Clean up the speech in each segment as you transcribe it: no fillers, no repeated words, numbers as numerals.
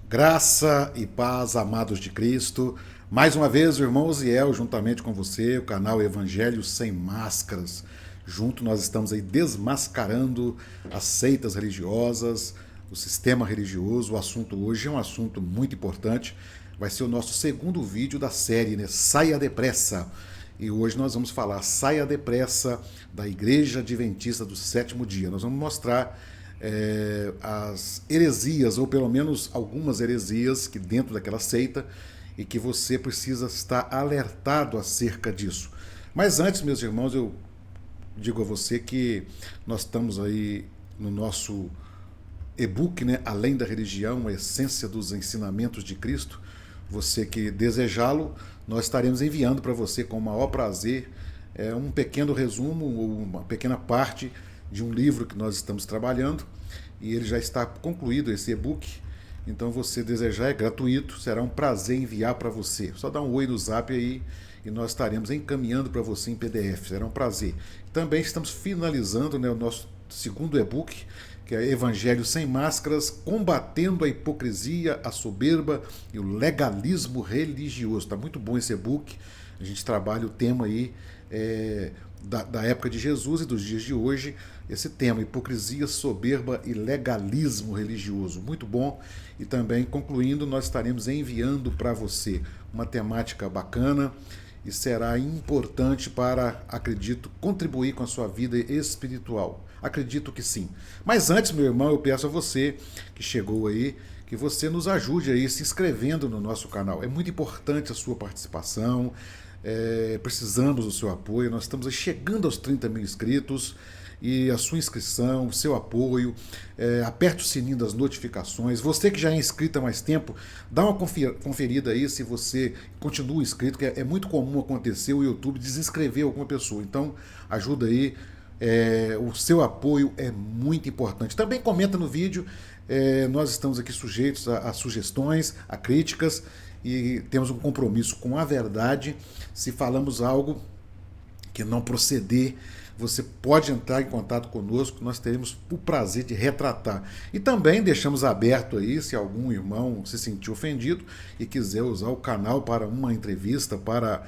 Graça e paz, amados de Cristo. Mais uma vez, o irmão Ziel, juntamente com você, o canal Evangelho Sem Máscaras. Junto nós estamos aí desmascarando as seitas religiosas, o sistema religioso. O assunto hoje é um assunto muito importante. Vai ser o nosso segundo vídeo da série, né? Saia Depressa. E hoje nós vamos falar Saia Depressa da Igreja Adventista do Sétimo Dia. Nós vamos mostrar as heresias, ou pelo menos algumas heresias que dentro daquela seita, e que você precisa estar alertado acerca disso. Mas antes, meus irmãos, eu digo a você que nós estamos aí no nosso e-book, né? Além da Religião, a Essência dos Ensinamentos de Cristo. Você que desejá-lo, nós estaremos enviando para você com o maior prazer um pequeno resumo ou uma pequena parte de um livro que nós estamos trabalhando, e ele já está concluído, esse e-book. Então, você desejar, é gratuito, será um prazer enviar para você. Só dá um oi no zap aí e nós estaremos encaminhando para você em PDF, será um prazer. Também estamos finalizando, né, o nosso segundo e-book, que é Evangelho Sem Máscaras, combatendo a hipocrisia, a soberba e o legalismo religioso. Está muito bom esse e-book. A gente trabalha o tema aí da época de Jesus e dos dias de hoje, esse tema, hipocrisia, soberba e legalismo religioso. Muito bom. E também, concluindo, nós estaremos enviando para você uma temática bacana e será importante para, acredito, contribuir com a sua vida espiritual. Acredito que sim. Mas antes, meu irmão, eu peço a você que chegou aí, que você nos ajude aí se inscrevendo no nosso canal. É muito importante a sua participação. Precisamos do seu apoio. Nós estamos chegando aos 30 mil inscritos, e a sua inscrição, o seu apoio, aperte o sininho das notificações. Você que já é inscrito há mais tempo, dá uma conferida aí se você continua inscrito, que é muito comum acontecer o YouTube desinscrever alguma pessoa. Então ajuda aí, o seu apoio é muito importante. Também comenta no vídeo. Nós estamos aqui sujeitos a sugestões, a críticas, e temos um compromisso com a verdade. Se falamos algo que não proceder, você pode entrar em contato conosco, nós teremos o prazer de retratar. E também deixamos aberto aí, se algum irmão se sentir ofendido e quiser usar o canal para uma entrevista, para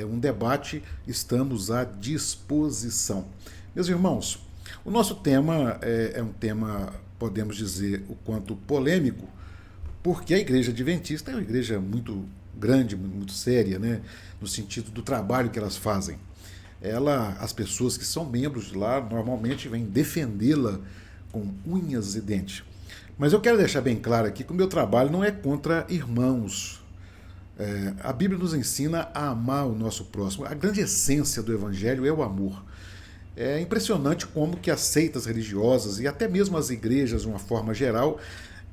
um debate, estamos à disposição. Meus irmãos, o nosso tema é um tema, podemos dizer, o quanto polêmico, porque a Igreja Adventista é uma igreja muito grande, muito séria, né, no sentido do trabalho que elas fazem. As pessoas que são membros de lá, normalmente vêm defendê-la com unhas e dentes. Mas eu quero deixar bem claro aqui que o meu trabalho não é contra irmãos. A Bíblia nos ensina a amar o nosso próximo. A grande essência do Evangelho é o amor. É impressionante como que as seitas religiosas e até mesmo as igrejas, de uma forma geral,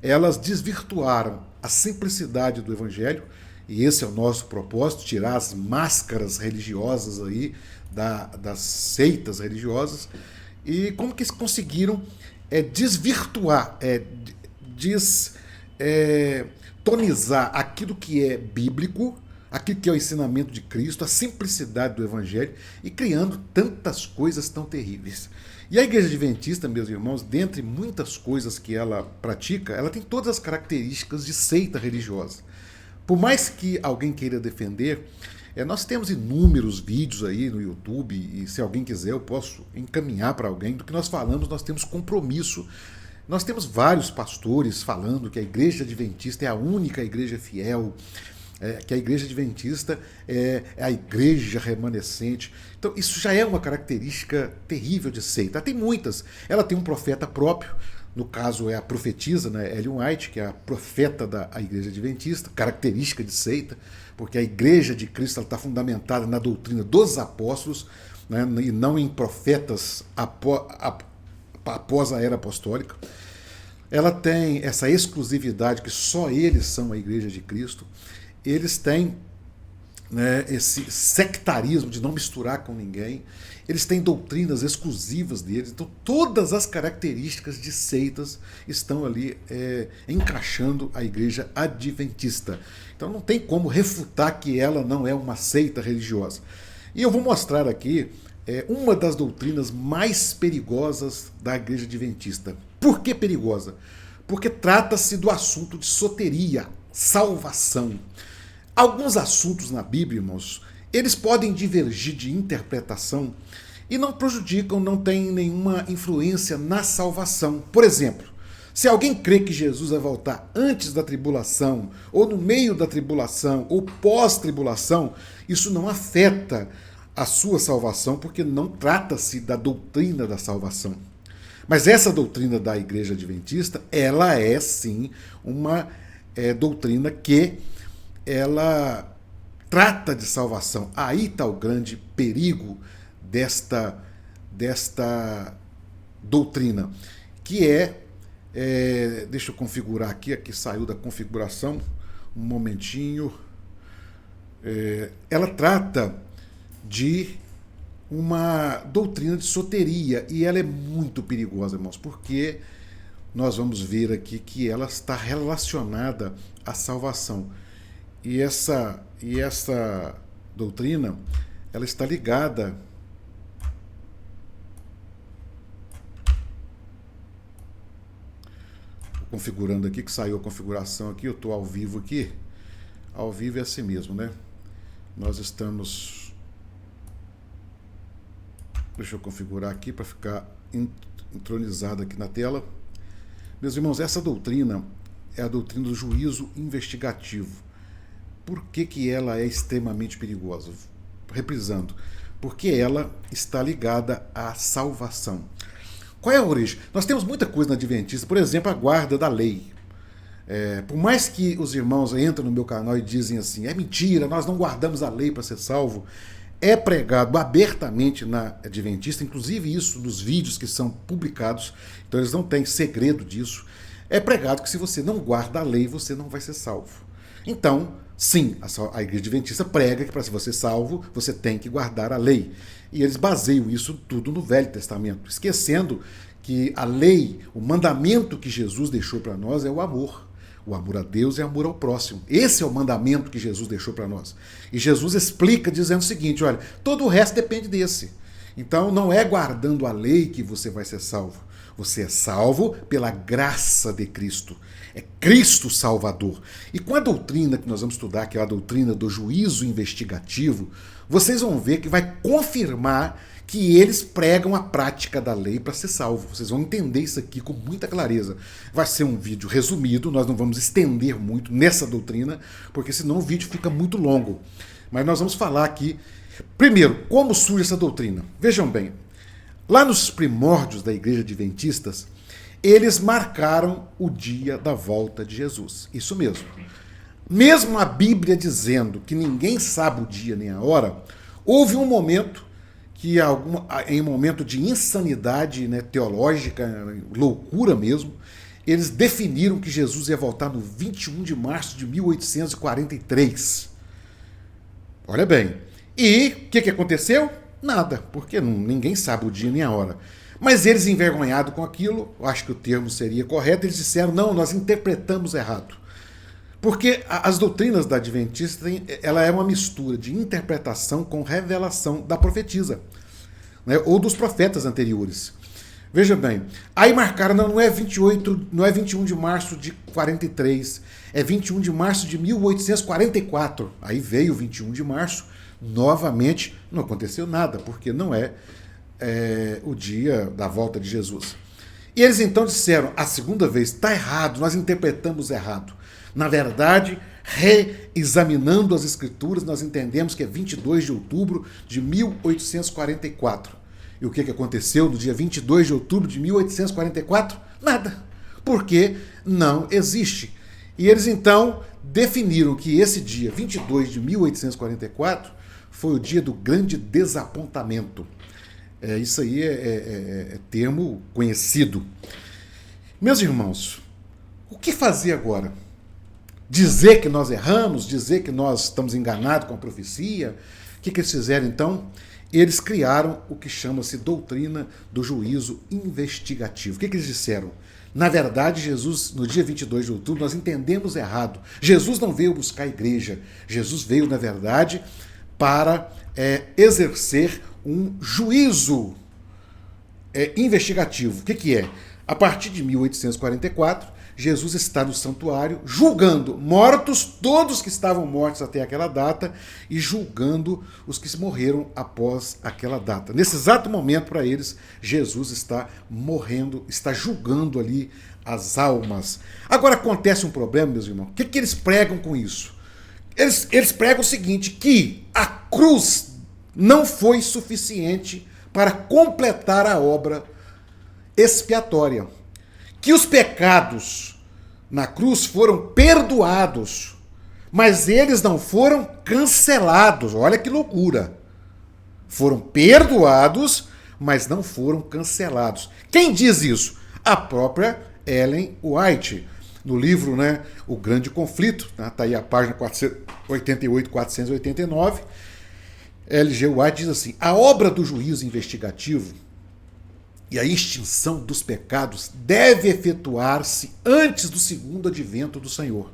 elas desvirtuaram a simplicidade do Evangelho, e esse é o nosso propósito, tirar as máscaras religiosas aí das seitas religiosas, e como que eles conseguiram desvirtuar, tonizar aquilo que é bíblico, aquilo que é o ensinamento de Cristo, a simplicidade do Evangelho, e criando tantas coisas tão terríveis. E a Igreja Adventista, meus irmãos, dentre muitas coisas que ela pratica, ela tem todas as características de seita religiosa. Por mais que alguém queira defender, nós temos inúmeros vídeos aí no YouTube, e se alguém quiser eu posso encaminhar para alguém. Do que nós falamos, nós temos compromisso. Nós temos vários pastores falando que a Igreja Adventista é a única igreja fiel, que a Igreja Adventista é a igreja remanescente. Então isso já é uma característica terrível de seita. Tem muitas. Ela tem um profeta próprio, no caso é a profetisa, né, Ellen White, que é a profeta da Igreja Adventista, característica de seita, porque a Igreja de Cristo está fundamentada na doutrina dos apóstolos, né, e não em profetas após a era apostólica. Ela tem essa exclusividade que só eles são a Igreja de Cristo. Eles têm, né, esse sectarismo de não misturar com ninguém. Eles têm doutrinas exclusivas deles. Então todas as características de seitas estão ali encaixando a Igreja Adventista. Então não tem como refutar que ela não é uma seita religiosa. E eu vou mostrar aqui uma das doutrinas mais perigosas da Igreja Adventista. Por que perigosa? porque trata-se do assunto de soteria, salvação. Alguns assuntos na Bíblia, irmãos, eles podem divergir de interpretação e não prejudicam, não têm nenhuma influência na salvação. Por exemplo, se alguém crê que Jesus vai voltar antes da tribulação, ou no meio da tribulação, ou pós-tribulação, isso não afeta a sua salvação, porque não trata-se da doutrina da salvação. Mas essa doutrina da Igreja Adventista, ela é sim uma doutrina que ela trata de salvação. Aí está o grande perigo desta doutrina, que deixa eu configurar aqui saiu da configuração, um momentinho. Ela trata de uma doutrina de soteria, e ela é muito perigosa, irmãos, porque nós vamos ver aqui que ela está relacionada à salvação. E essa doutrina, ela está ligada configurando aqui, que saiu a configuração aqui, eu estou ao vivo aqui. Ao vivo é assim mesmo, né? Nós estamos... Deixa eu configurar aqui para ficar entronizado aqui na tela. Meus irmãos, essa doutrina é a doutrina do juízo investigativo. Por que ela é extremamente perigosa? Reprisando, porque ela está ligada à salvação. Qual é a origem? Nós temos muita coisa na Adventista, por exemplo, a guarda da lei. Por mais que os irmãos entrem no meu canal e dizem assim, é mentira, nós não guardamos a lei para ser salvo, é pregado abertamente na Adventista, inclusive isso nos vídeos que são publicados, então eles não têm segredo disso, é pregado que se você não guarda a lei, você não vai ser salvo. Então, sim, a Igreja Adventista prega que para você ser salvo, você tem que guardar a lei. E eles baseiam isso tudo no Velho Testamento, esquecendo que a lei, o mandamento que Jesus deixou para nós é o amor. O amor a Deus e o amor ao próximo. Esse é o mandamento que Jesus deixou para nós. E Jesus explica dizendo o seguinte, olha, todo o resto depende desse. Então não é guardando a lei que você vai ser salvo. Você é salvo pela graça de Cristo. É Cristo Salvador. E com a doutrina que nós vamos estudar, que é a doutrina do juízo investigativo, vocês vão ver que vai confirmar que eles pregam a prática da lei para ser salvo. Vocês vão entender isso aqui com muita clareza. Vai ser um vídeo resumido, nós não vamos estender muito nessa doutrina, porque senão o vídeo fica muito longo. Mas nós vamos falar aqui, primeiro, como surge essa doutrina. Vejam bem, lá nos primórdios da Igreja Adventista, eles marcaram o dia da volta de Jesus. Isso mesmo. Mesmo a Bíblia dizendo que ninguém sabe o dia nem a hora, houve um momento que, em um momento de insanidade, né, teológica, loucura mesmo, eles definiram que Jesus ia voltar no 21 de março de 1843. Olha bem. E o que aconteceu? Nada, porque ninguém sabe o dia nem a hora. Mas eles, envergonhados com aquilo, eu acho que o termo seria correto, eles disseram, não, nós interpretamos errado. Porque as doutrinas da Adventista, ela é uma mistura de interpretação com revelação da profetisa, né, ou dos profetas anteriores. Veja bem, aí marcaram, não é 21 de março de 43, é 21 de março de 1844. Aí veio o 21 de março, novamente não aconteceu nada, porque não é o dia da volta de Jesus. E eles então disseram, a segunda vez, está errado, nós interpretamos errado. Na verdade, reexaminando as escrituras, nós entendemos que é 22 de outubro de 1844. E o que aconteceu no dia 22 de outubro de 1844? Nada, porque não existe. E eles então definiram que esse dia, 22 de 1844, foi o dia do grande desapontamento. Isso aí é termo conhecido. Meus irmãos, o que fazer agora? Dizer que nós erramos? Dizer que nós estamos enganados com a profecia? O que eles fizeram então? Eles criaram o que chama-se doutrina do juízo investigativo. O que eles disseram? Na verdade, Jesus, no dia 22 de outubro, nós entendemos errado. Jesus não veio buscar a igreja. Jesus veio, na verdade, para exercer um juízo investigativo. O que é? A partir de 1844, Jesus está no santuário, julgando mortos, todos que estavam mortos até aquela data, e julgando os que morreram após aquela data. Nesse exato momento, para eles, Jesus está morrendo, está julgando ali as almas. Agora acontece um problema, meus irmãos. O que eles pregam com isso? Eles pregam o seguinte, que a cruz não foi suficiente para completar a obra expiatória. Que os pecados na cruz foram perdoados, mas eles não foram cancelados. Olha que loucura. Foram perdoados, mas não foram cancelados. Quem diz isso? A própria Ellen White. No livro, né, O Grande Conflito, está aí a página 488, 489, L.G. White diz assim: a obra do juízo investigativo e a extinção dos pecados deve efetuar-se antes do segundo advento do Senhor,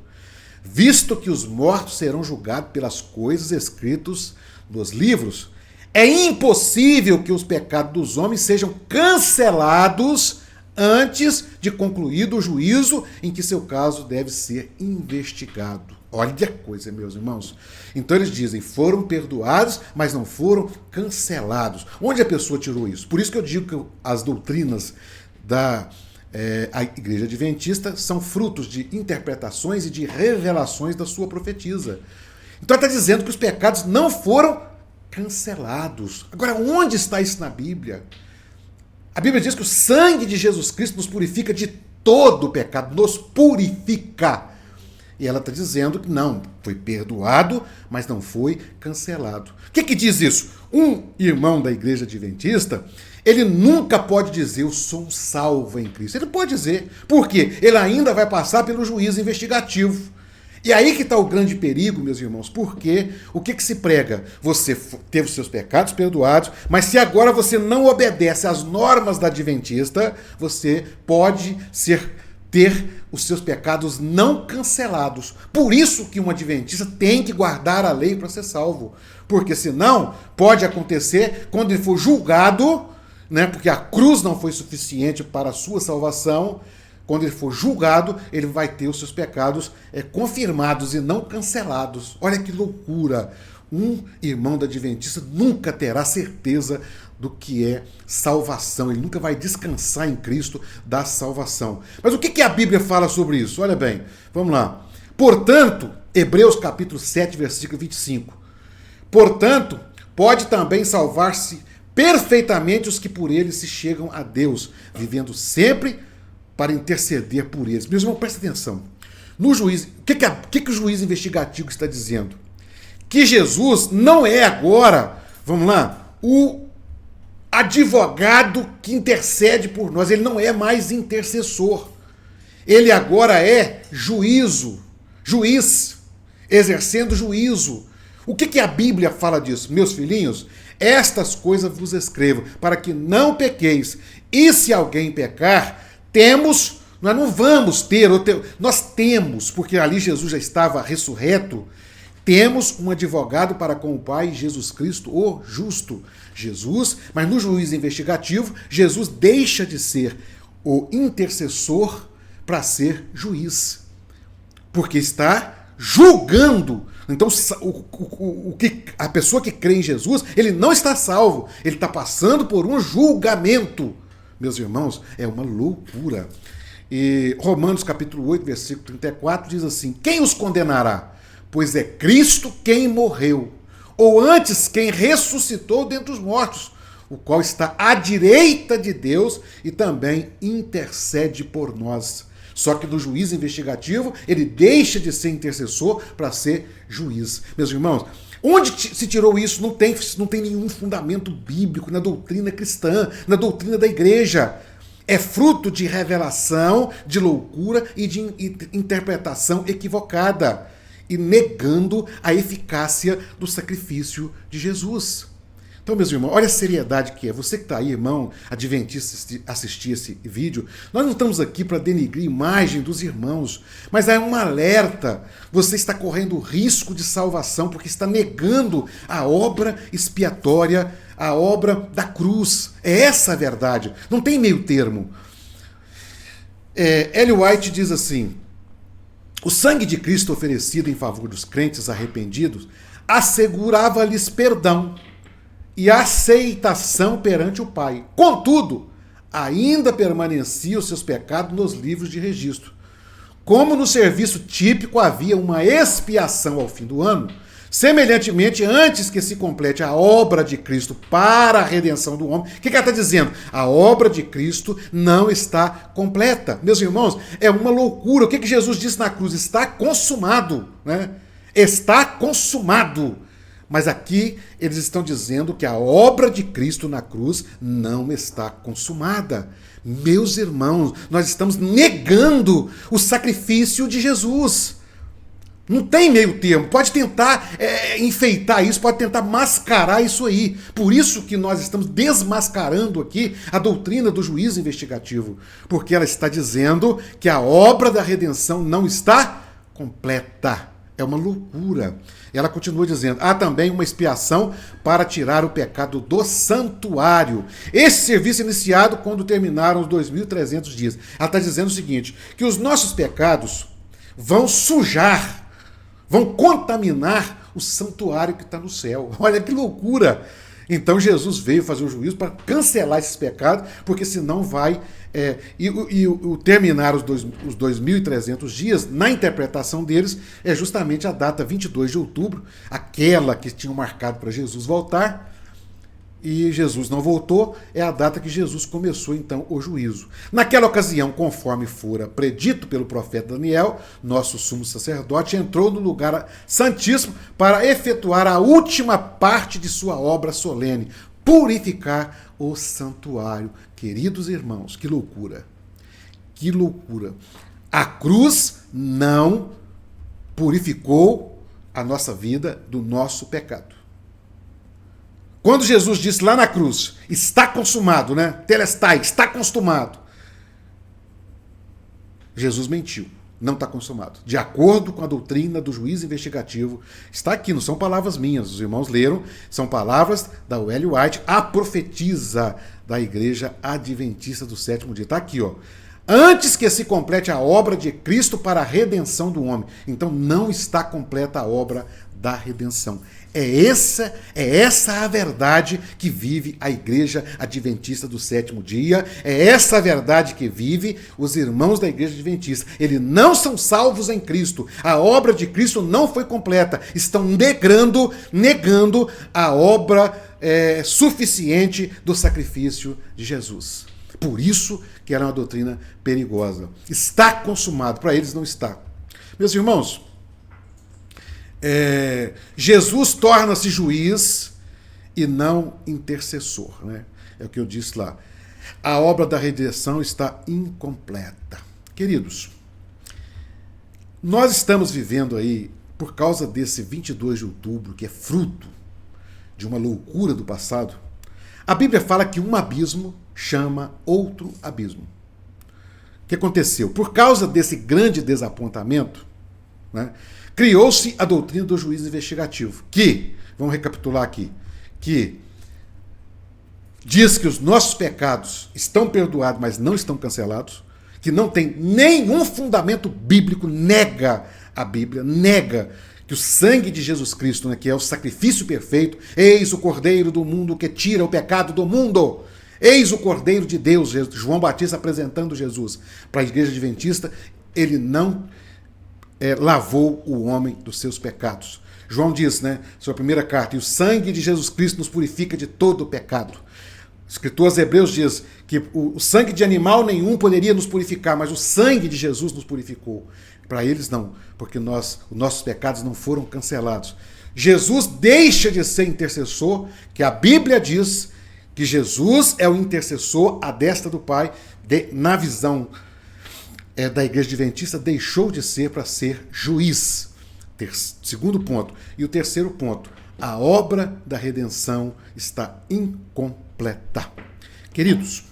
visto que os mortos serão julgados pelas coisas escritas nos livros. É impossível que os pecados dos homens sejam cancelados antes de concluído o juízo em que seu caso deve ser investigado. Olha a coisa, meus irmãos. Então eles dizem, foram perdoados, mas não foram cancelados. Onde a pessoa tirou isso? Por isso que eu digo que as doutrinas da a Igreja Adventista são frutos de interpretações e de revelações da sua profetisa. Então ela está dizendo que os pecados não foram cancelados. Agora, onde está isso na Bíblia? A Bíblia diz que o sangue de Jesus Cristo nos purifica de todo o pecado, nos purifica. E ela está dizendo que não, foi perdoado, mas não foi cancelado. O que diz isso? Um irmão da Igreja Adventista, ele nunca pode dizer, eu sou um salvo em Cristo. Ele pode dizer. Por quê? Ele ainda vai passar pelo juízo investigativo. E aí que está o grande perigo, meus irmãos, porque o que se prega? Você teve os seus pecados perdoados, mas se agora você não obedece às normas da Adventista, você pode ter os seus pecados não cancelados. Por isso que um adventista tem que guardar a lei para ser salvo. Porque senão pode acontecer quando ele for julgado, né, porque a cruz não foi suficiente para a sua salvação. Quando ele for julgado, ele vai ter os seus pecados confirmados e não cancelados. Olha que loucura! Um irmão da Adventista nunca terá certeza do que é salvação. Ele nunca vai descansar em Cristo da salvação. Mas o que a Bíblia fala sobre isso? Olha bem, vamos lá. Portanto, Hebreus capítulo 7, versículo 25. Portanto, pode também salvar-se perfeitamente os que por ele se chegam a Deus, vivendo sempre para interceder por eles. Meus irmãos, presta atenção. No juízo, o que o juiz investigativo está dizendo? Que Jesus não é agora, vamos lá, o advogado que intercede por nós. Ele não é mais intercessor. Ele agora é juiz, exercendo juízo. O que a Bíblia fala disso? Meus filhinhos, estas coisas vos escrevo, para que não pequeis. E se alguém pecar, nós não vamos ter, nós temos, porque ali Jesus já estava ressurreto, temos um advogado para com o Pai, Jesus Cristo, o justo. Jesus, mas no juízo investigativo, Jesus deixa de ser o intercessor para ser juiz. Porque está julgando. Então, a pessoa que crê em Jesus, ele não está salvo. Ele está passando por um julgamento. Meus irmãos, é uma loucura. E Romanos capítulo 8, versículo 34 diz assim: quem os condenará? Pois é Cristo quem morreu, ou antes quem ressuscitou dentre os mortos, o qual está à direita de Deus e também intercede por nós. Só que no juízo investigativo, ele deixa de ser intercessor para ser juiz. Meus irmãos, onde se tirou isso? Não tem nenhum fundamento bíblico na doutrina cristã, na doutrina da igreja. É fruto de revelação, de loucura e de interpretação equivocada, e negando a eficácia do sacrifício de Jesus. Então, meus irmãos, olha a seriedade que é. Você que está aí, irmão, adventista, assistir esse vídeo, nós não estamos aqui para denigrir a imagem dos irmãos, mas é um alerta. Você está correndo risco de salvação porque está negando a obra expiatória, a obra da cruz. É essa a verdade. Não tem meio termo. Ellen White diz assim: o sangue de Cristo oferecido em favor dos crentes arrependidos assegurava-lhes perdão e aceitação perante o Pai. Contudo, ainda permaneciam os seus pecados nos livros de registro. Como no serviço típico havia uma expiação ao fim do ano, semelhantemente, antes que se complete a obra de Cristo para a redenção do homem, o que ela está dizendo? A obra de Cristo não está completa. Meus irmãos, é uma loucura. O que Jesus disse na cruz? Está consumado, né? Está consumado. Mas aqui eles estão dizendo que a obra de Cristo na cruz não está consumada. Meus irmãos, nós estamos negando o sacrifício de Jesus. Não tem meio termo. Pode tentar enfeitar isso, pode tentar mascarar isso aí. Por isso que nós estamos desmascarando aqui a doutrina do juízo investigativo. Porque ela está dizendo que a obra da redenção não está completa. É uma loucura. Ela continua dizendo: há também uma expiação para tirar o pecado do santuário. Esse serviço é iniciado quando terminaram os 2.300 dias. Ela está dizendo o seguinte, que os nossos pecados vão sujar, vão contaminar o santuário que está no céu. Olha que loucura! Então Jesus veio fazer o juízo para cancelar esses pecados, porque senão vai... terminar os 2.300 dias, na interpretação deles, é justamente a data 22 de outubro, aquela que tinham marcado para Jesus voltar, e Jesus não voltou, é a data que Jesus começou então o juízo. Naquela ocasião, conforme fora predito pelo profeta Daniel, nosso sumo sacerdote entrou no lugar santíssimo para efetuar a última parte de sua obra solene, purificar o santuário. Queridos irmãos, que loucura! Que loucura! A cruz não purificou a nossa vida do nosso pecado. Quando Jesus disse lá na cruz, está consumado, né? Telestai, está consumado. Jesus mentiu, não está consumado. De acordo com a doutrina do juízo investigativo, está aqui, não são palavras minhas, os irmãos leram, são palavras da Ellen White, a profetisa da Igreja Adventista do Sétimo Dia. Está aqui, ó. Antes que se complete a obra de Cristo para a redenção do homem. Então não está completa a obra da redenção. É essa a verdade que vive a Igreja Adventista do Sétimo Dia, é essa a verdade que vive os irmãos da Igreja Adventista. Eles não são salvos em Cristo, a obra de Cristo não foi completa, estão negando a obra suficiente do sacrifício de Jesus. Por isso que era uma doutrina perigosa. Está consumado, para eles não está. Meus irmãos, Jesus torna-se juiz e não intercessor, né? É o que eu disse lá. A obra da redenção está incompleta. Queridos, nós estamos vivendo aí, por causa desse 22 de outubro, que é fruto de uma loucura do passado, a Bíblia fala que um abismo chama outro abismo. O que aconteceu? Por causa desse grande desapontamento, né, criou-se a doutrina do juízo investigativo, que, vamos recapitular aqui, que diz que os nossos pecados estão perdoados, mas não estão cancelados, que não tem nenhum fundamento bíblico, nega a Bíblia, nega que o sangue de Jesus Cristo, né, que é o sacrifício perfeito, eis o Cordeiro do mundo que tira o pecado do mundo, eis o Cordeiro de Deus, João Batista apresentando Jesus para a Igreja Adventista, ele não lavou o homem dos seus pecados. João diz, né, sua primeira carta, e o sangue de Jesus Cristo nos purifica de todo o pecado. O escritor aos Hebreus diz que o sangue de animal nenhum poderia nos purificar, mas o sangue de Jesus nos purificou. Para eles não, porque os nossos pecados não foram cancelados. Jesus deixa de ser intercessor, que a Bíblia diz que Jesus é o intercessor à destra do Pai, na visão da Igreja Adventista, deixou de ser para ser juiz. Segundo ponto. E o terceiro ponto, a obra da redenção está incompleta. Queridos,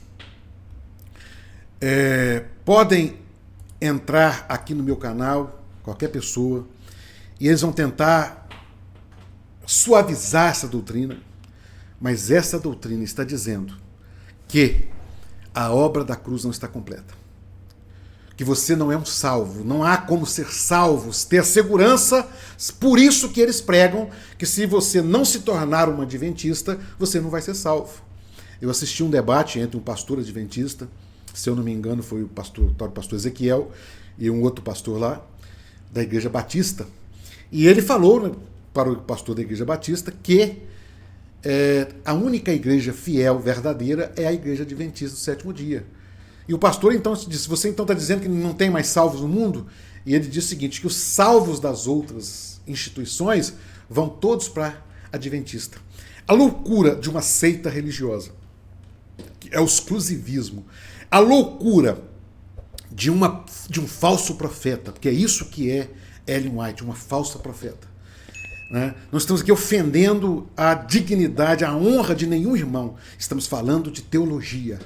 podem entrar aqui no meu canal, qualquer pessoa, e eles vão tentar suavizar essa doutrina, mas essa doutrina está dizendo que a obra da cruz não está completa. que você não é um salvo, não há como ser salvos, ter segurança, por isso que eles pregam que se você não se tornar um adventista, você não vai ser salvo. Eu assisti um debate entre um pastor adventista, se eu não me engano foi o tal pastor Ezequiel e um outro pastor lá, da Igreja Batista, e ele falou, né, para o pastor da Igreja Batista que a única igreja fiel, verdadeira, é a Igreja Adventista do Sétimo Dia. E o pastor então disse, você então está dizendo que não tem mais salvos no mundo? E ele diz o seguinte, que os salvos das outras instituições vão todos para a Adventista. A loucura de uma seita religiosa, que é o exclusivismo, a loucura de um falso profeta, porque é isso que é Ellen White, uma falsa profeta. Né? Nós estamos aqui ofendendo a dignidade, a honra de nenhum irmão. Estamos falando de teologia.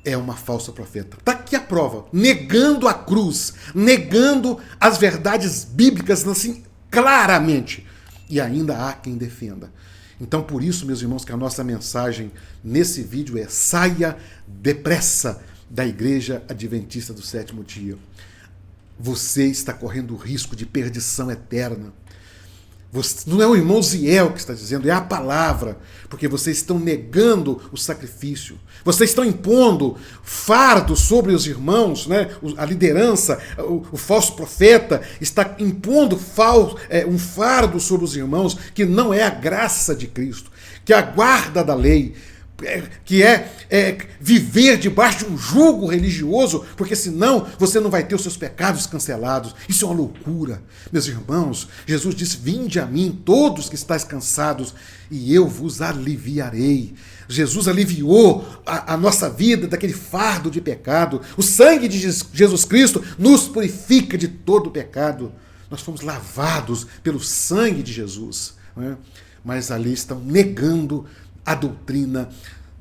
É uma falsa profeta. Está aqui a prova. Negando a cruz, negando as verdades bíblicas assim, claramente. E ainda há quem defenda. Então, por isso, meus irmãos, que a nossa mensagem nesse vídeo é: saia depressa da Igreja Adventista do Sétimo Dia. Você está correndo o risco de perdição eterna. Não é o irmão Ziel que está dizendo, é a palavra, porque vocês estão negando o sacrifício. Vocês estão impondo fardo sobre os irmãos, né? A liderança, o falso profeta está impondo um fardo sobre os irmãos que não é a graça de Cristo, que é a guarda da lei, que é viver debaixo de um jugo religioso, porque senão você não vai ter os seus pecados cancelados. Isso é uma loucura. Meus irmãos, Jesus disse, vinde a mim todos que estáis cansados e eu vos aliviarei. Jesus aliviou a nossa vida daquele fardo de pecado. O sangue de Jesus Cristo nos purifica de todo pecado. Nós fomos lavados pelo sangue de Jesus, né? Mas ali estão negando a doutrina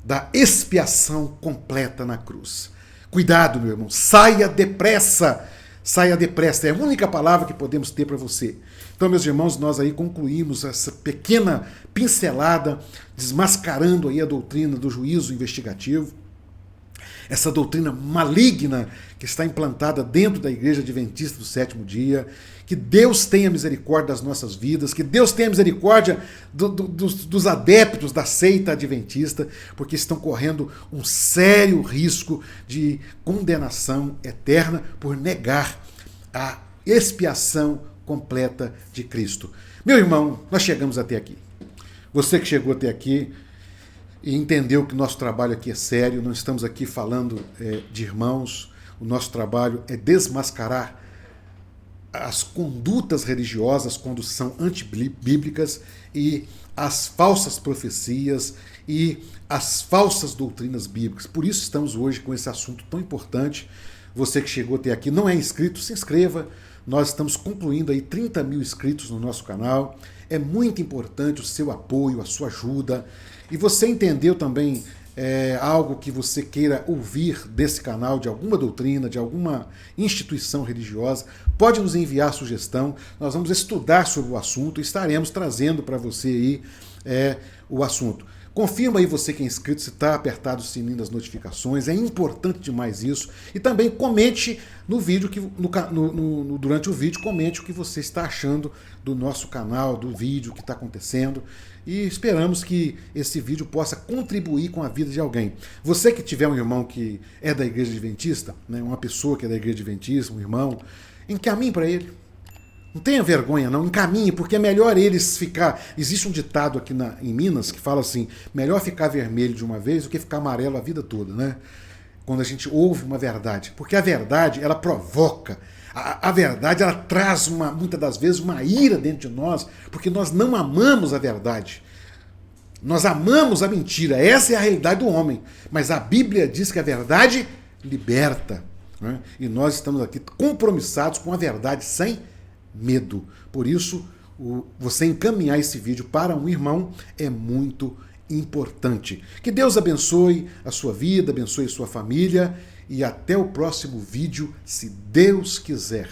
da expiação completa na cruz. Cuidado, meu irmão, saia depressa, saia depressa, é a única palavra que podemos ter para você. Então, meus irmãos, nós aí concluímos essa pequena pincelada, desmascarando aí a doutrina do juízo investigativo, essa doutrina maligna que está implantada dentro da Igreja Adventista do Sétimo Dia. Que Deus tenha misericórdia das nossas vidas, que Deus tenha misericórdia dos adeptos da seita adventista, porque estão correndo um sério risco de condenação eterna por negar a expiação completa de Cristo. Meu irmão, nós chegamos até aqui. Você que chegou até aqui e entendeu que o nosso trabalho aqui é sério, não estamos aqui falando de irmãos, o nosso trabalho é desmascarar as condutas religiosas quando são antibíblicas e as falsas profecias e as falsas doutrinas bíblicas. Por isso estamos hoje com esse assunto tão importante. Você que chegou até aqui, não é inscrito, se inscreva. Nós estamos concluindo aí 30 mil inscritos no nosso canal. É muito importante o seu apoio, a sua ajuda. E você entendeu também algo que você queira ouvir desse canal, de alguma doutrina, de alguma instituição religiosa, pode nos enviar sugestão. Nós vamos estudar sobre o assunto e estaremos trazendo para você aí o assunto. Confirma aí você que é inscrito, se está apertado o sininho das notificações, é importante demais isso. E também comente no vídeo, durante o vídeo, comente o que você está achando do nosso canal, do vídeo, o que está acontecendo. E esperamos que esse vídeo possa contribuir com a vida de alguém. Você que tiver um irmão que é da Igreja Adventista, né, uma pessoa que é da Igreja Adventista, um irmão, encaminhe para ele. Não tenha vergonha, não, encaminhe, porque é melhor eles ficar... Existe um ditado aqui em Minas que fala assim, melhor ficar vermelho de uma vez do que ficar amarelo a vida toda, né? Quando a gente ouve uma verdade. Porque a verdade, ela provoca. A verdade, ela traz, muitas das vezes, uma ira dentro de nós, porque nós não amamos a verdade. Nós amamos a mentira. Essa é a realidade do homem. Mas a Bíblia diz que a verdade liberta, né? E nós estamos aqui compromissados com a verdade sem medo. Por isso, você encaminhar esse vídeo para um irmão é muito importante. Que Deus abençoe a sua vida, abençoe a sua família e até o próximo vídeo, se Deus quiser.